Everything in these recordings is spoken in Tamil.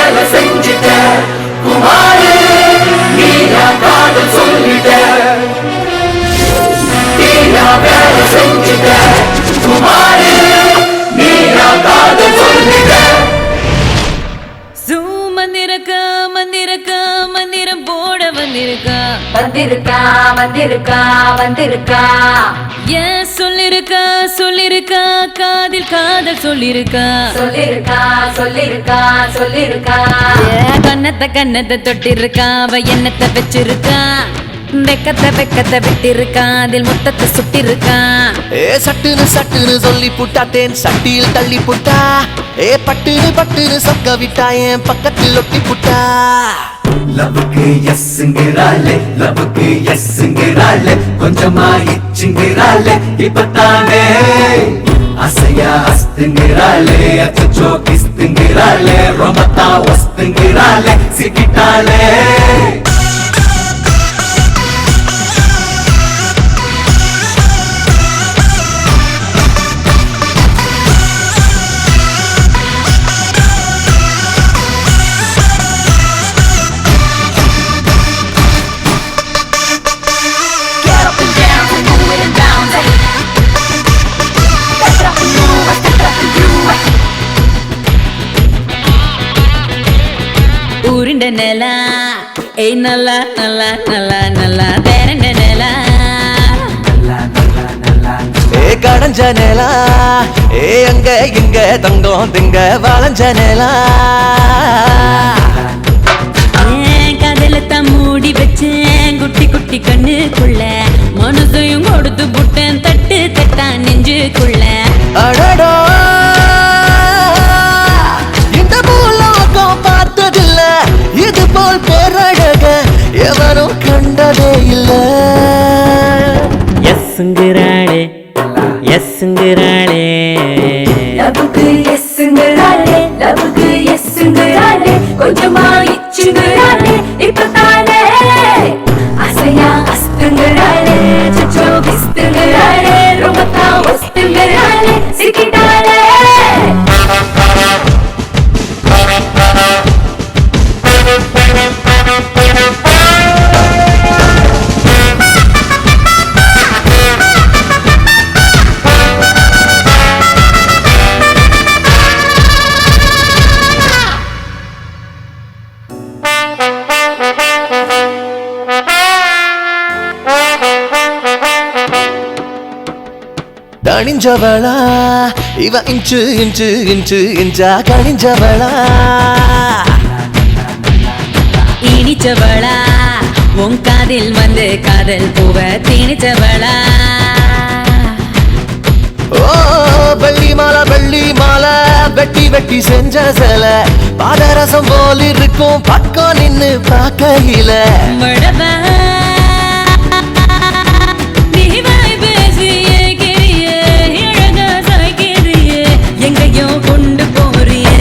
வேலை செஞ்சிட்ட குமாரு, நீயா காதல் சொல்லிட்ட. நீயா வேலை செஞ்சிட்ட குமாரு, நீயா காதல் சொல்லிட்ட. மந்திரக்கா மந்திரக்கா மந்திரம் போட வந்திருக்கா வந்திருக்கா வந்திருக்கா வந்திருக்கா. ஏன் சொல்லிருக்கா சொல்லிருக்கா காதில் காதல் சொல்லிருக்கா சொல்லிருக்கா சொல்லிருக்கா சொல்லிருக்கா. கண்ணத்தை கண்ணத்தை தொட்டிருக்கா அவ எண்ணத்தை வச்சிருக்கா வெக்கத்தை வெக்கத்தை விட்டிருக்கா அதில் முத்தத்தை சுட்டிருக்கா. சட்டுன்னு சட்டுன்னு சொல்லி புட்டா தேன் சட்டியில் தள்ளி புட்டா. பட்டுன்னு பட்டுன்னு சொக்க விட்டா என் பக்கத்தில் ஒட்டி புட்டா. லவ்வுக்கு எஸ்ங்கிறாளே, லவ்வுக்கு எஸ்ங்கிறாளே, கொஞ்சமா இச்சுங்கிறாளே இப்பத்தானே. அசையா அஸ்துங்கிறாளே, அச்சோ கிஸ்துங்கிறாளே, ரொம்பத்தா ஒஸ்துங்கிறாளே, சிக்கிட்டாளே. உருண்ட நிலா ஏய் நல்லா நல்லா நல்லா நல்லா வேறண்ட நிலா. கடஞ்ச நிலா அங்க இங்க தங்கம் திங்க வளைஞ்ச நிலா. கதலத்தான் மூடி வச்சேன் குட்டி குட்டி கண்ணுக்குள்ள மனசையும் கொடுத்து புட்டேன் தட்டு தட்டா நெஞ்சுக்குள்ள. அடடா இந்த பூலோகம் பார்த்ததில்ல, இது போல் பேரழக எவரும் கண்டதே இல்ல. எஸ்ங்கிறாளே எஸ்ங்கிறாளே லவ்வுக்கு எஸ்ங்கிறாளே, லவ்வுக்கு எஸ்ங்கிறாளே, கொஞ்சமா இச்சுங்கிறாளே இப்பத்தானே. அசையா அஸ்துங்கிறாளே, சச்சோ கிஸ்துங்கிறாளே, ரொம்பத்தா ஒஸ்துங்கிறாளே, சிக்கிட்டாளே. கணிஞ்சவளா இவ இன்ச்சு இன்ச்சு இன்ச்சு இன்ச்சா கணிஞ்சவளா. இனிச்சவளா உன் காதில் வந்து காதல் பூவ திணிச்சவளா. ஓ வெள்ளி மாலை வெட்டி வெட்டி செஞ்ச சில பாதரசம் போல் இருக்கும் பக்கம் நின்னு பார்க்கையில. மடவா நீ வாய் பேசியே கிரிய அழகா சாய்க்கிறியே எங்கேயோ கொண்டு போறியே.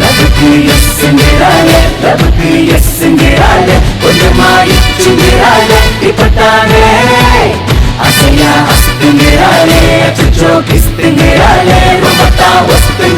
லவ்வுக்கு எஸ்ங்கிறாளே, லவ்வுக்கு எஸ்ங்கிறாளே, கொஞ்சமா இச்சுங்கிறாளே இப்பத்தானே. அசையா அஸ்துங்கிறாளே, அச்சோ கிஸ்துங்கிறாளே, ரொம்பத்தா ஒஸ்துங்கிறாளே.